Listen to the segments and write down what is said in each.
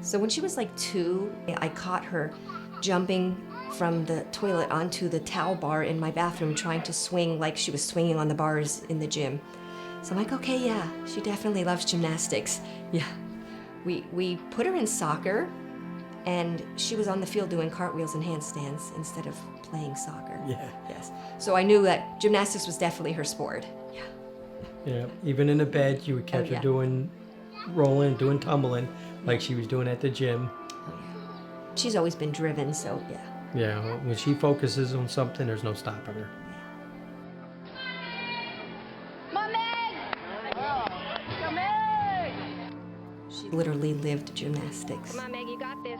So when she was like 2, I caught her jumping from the toilet onto the towel bar in my bathroom, trying to swing like she was swinging on the bars in the gym. So I'm like, okay, yeah, she definitely loves gymnastics. Yeah. We put her in soccer, and she was on the field doing cartwheels and handstands instead of playing soccer. Yeah. Yes. So I knew that gymnastics was definitely her sport. Yeah. Yeah. Even in the bed, you would catch her doing rolling, doing tumbling, like she was doing at the gym. Oh yeah. She's always been driven, so yeah. Yeah. When she focuses on something, there's no stopping her. She literally lived gymnastics. Come on, Meg, you got this.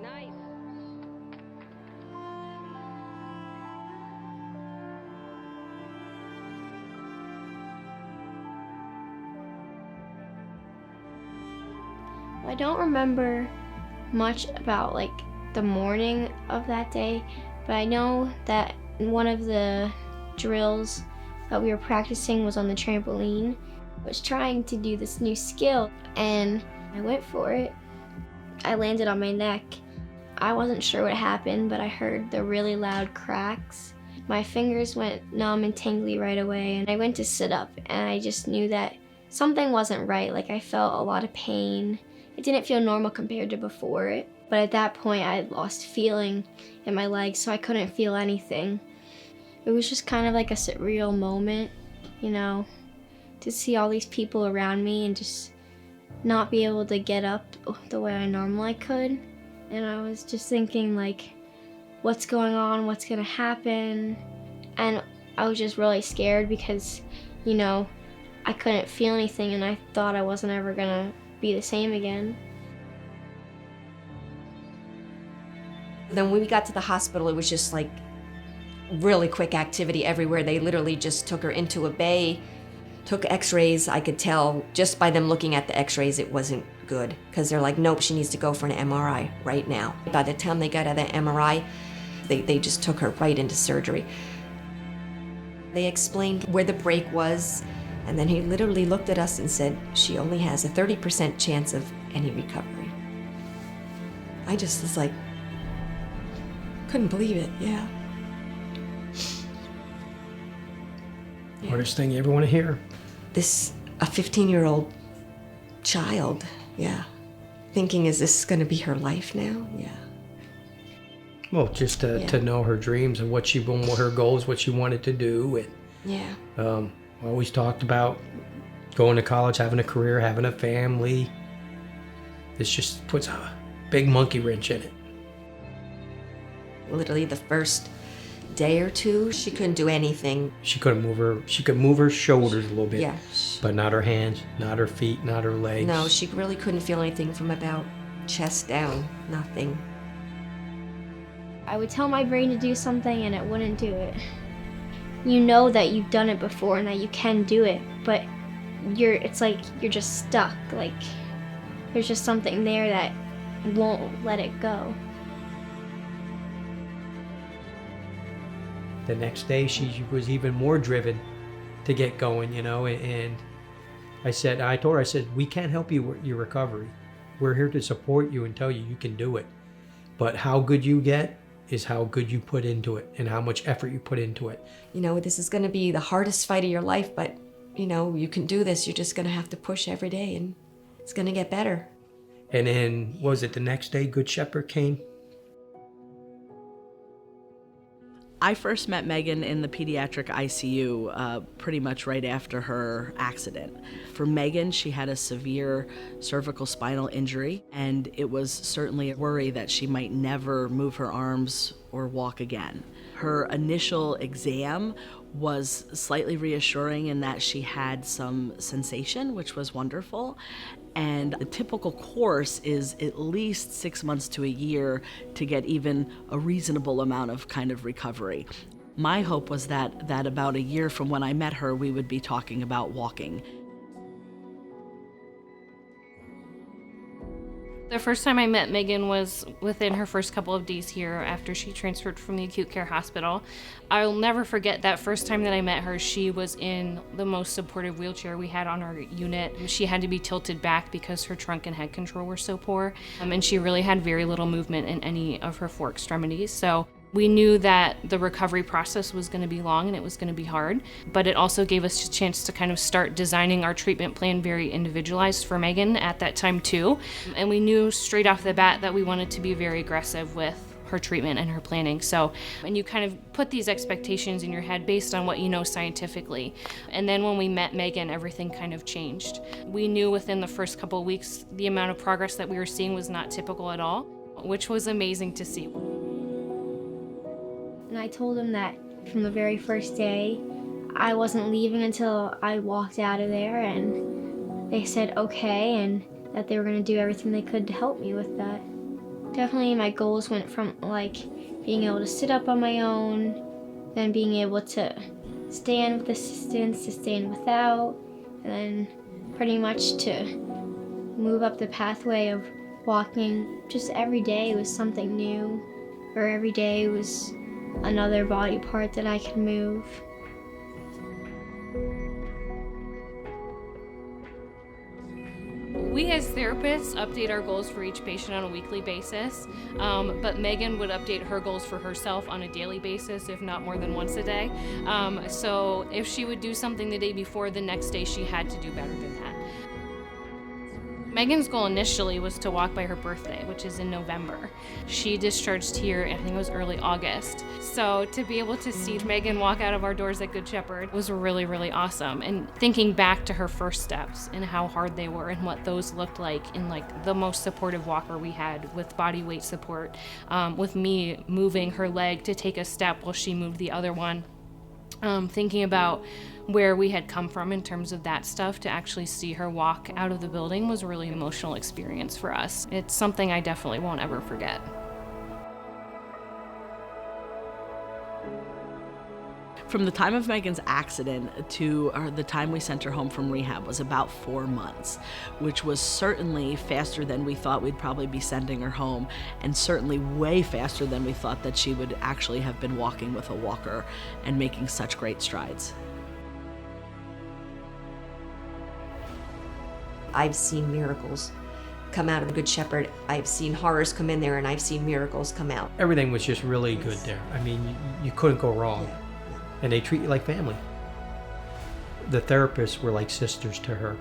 Nice. I don't remember much about like the morning of that day, but I know that one of the drills that we were practicing was on the trampoline. I was trying to do this new skill and I went for it. I landed on my neck. I wasn't sure what happened, but I heard the really loud cracks. My fingers went numb and tingly right away, and I went to sit up and I just knew that something wasn't right. Like I felt a lot of pain. It didn't feel normal compared to before it, but at that point I had lost feeling in my legs, so I couldn't feel anything. It was just kind of like a surreal moment, you know, to see all these people around me and just not be able to get up the way I normally could. And I was just thinking like, what's going on, what's gonna happen? And I was just really scared because, you know, I couldn't feel anything and I thought I wasn't ever gonna be the same again. Then when we got to the hospital, it was just like really quick activity everywhere. They literally just took her into a bay, took x-rays. I could tell just by them looking at the x-rays it wasn't good, because they're like, nope, she needs to go for an MRI right now. By the time they got out of the MRI, they just took her right into surgery. They explained where the break was, and then he literally looked at us and said, she only has a 30% chance of any recovery. I just was like, couldn't believe it, yeah. Hardest thing you ever want to hear. A 15-year-old child, yeah, thinking, is this gonna be her life now? Yeah. Well, just to know her dreams and what her goals, what she wanted to do. And, yeah. Always talked about going to college, having a career, having a family. This just puts a big monkey wrench in it. Literally the first day or two, she couldn't do anything. She couldn't move her. She could move her shoulders a little bit, yeah, but not her hands, not her feet, not her legs. No, she really couldn't feel anything from about chest down. Nothing. I would tell my brain to do something and it wouldn't do it. You know that you've done it before and that you can do it, but it's like you're just stuck. Like there's just something there that won't let it go. The next day, she was even more driven to get going, you know, and I told her, I said, we can't help you with your recovery. We're here to support you and tell you you can do it. But how good you get is how good you put into it and how much effort you put into it. You know, this is gonna be the hardest fight of your life, but you know, you can do this. You're just gonna have to push every day and it's gonna get better. And then, what was it, the next day, Good Shepherd came? I first met Megan in the pediatric ICU pretty much right after her accident. For Megan, she had a severe cervical spinal injury, and it was certainly a worry that she might never move her arms or walk again. Her initial exam was slightly reassuring in that she had some sensation, which was wonderful. And the typical course is at least 6 months to a year to get even a reasonable amount of kind of recovery. My hope was that about a year from when I met her, we would be talking about walking. The first time I met Megan was within her first couple of days here after she transferred from the acute care hospital. I'll never forget that first time that I met her. She was in the most supportive wheelchair we had on our unit. She had to be tilted back because her trunk and head control were so poor, and she really had very little movement in any of her 4 extremities. So we knew that the recovery process was going to be long and it was going to be hard, but it also gave us a chance to kind of start designing our treatment plan very individualized for Megan at that time too. And we knew straight off the bat that we wanted to be very aggressive with her treatment and her planning. So, and you kind of put these expectations in your head based on what you know scientifically. And then when we met Megan, everything kind of changed. We knew within the first couple of weeks the amount of progress that we were seeing was not typical at all, which was amazing to see. And I told them that from the very first day, I wasn't leaving until I walked out of there, and they said okay, and that they were going to do everything they could to help me with that. Definitely my goals went from like being able to sit up on my own, then being able to stand with assistance, to stand without, and then pretty much to move up the pathway of walking. Just every day was something new, or every day was another body part that I could move. We as therapists update our goals for each patient on a weekly basis, but Megan would update her goals for herself on a daily basis, if not more than once a day. So if she would do something the day before, the next day she had to do better than that. Megan's goal initially was to walk by her birthday, which is in November. She discharged here, I think it was early August. So to be able to see Megan walk out of our doors at Good Shepherd was really, really awesome. And thinking back to her first steps and how hard they were and what those looked like in like the most supportive walker we had with body weight support, with me moving her leg to take a step while she moved the other one. Thinking about where we had come from in terms of that stuff, to actually see her walk out of the building was a really emotional experience for us. It's something I definitely won't ever forget. From the time of Megan's accident to the time we sent her home from rehab was about 4 months, which was certainly faster than we thought we'd probably be sending her home, and certainly way faster than we thought that she would actually have been walking with a walker and making such great strides. I've seen miracles come out of Good Shepherd. I've seen horrors come in there, and I've seen miracles come out. Everything was just really good there. I mean, you couldn't go wrong. Yeah. And they treat you like family. The therapists were like sisters to her.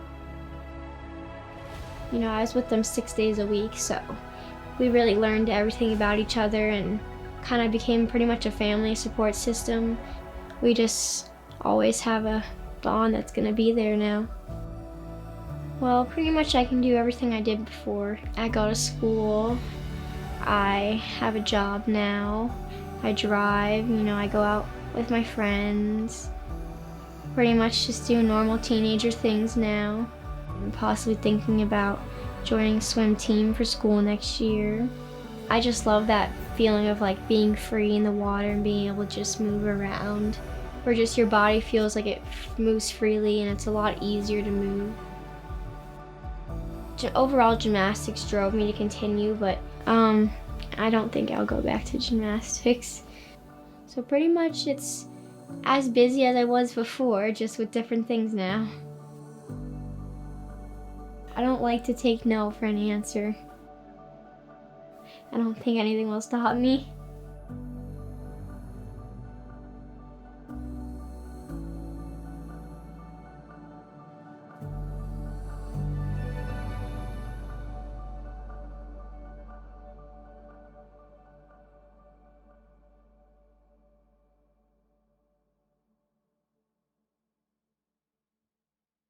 You know, I was with them 6 days a week, so we really learned everything about each other and kind of became pretty much a family support system. We just always have a bond that's going to be there now. Well, pretty much I can do everything I did before. I go to school, I have a job now, I drive, you know, I go out with my friends. Pretty much just do normal teenager things now. I'm possibly thinking about joining a swim team for school next year. I just love that feeling of like being free in the water and being able to just move around, where just your body feels like it moves freely and it's a lot easier to move. Overall, gymnastics drove me to continue, but I don't think I'll go back to gymnastics. So pretty much it's as busy as I was before, just with different things now. I don't like to take no for an answer. I don't think anything will stop me.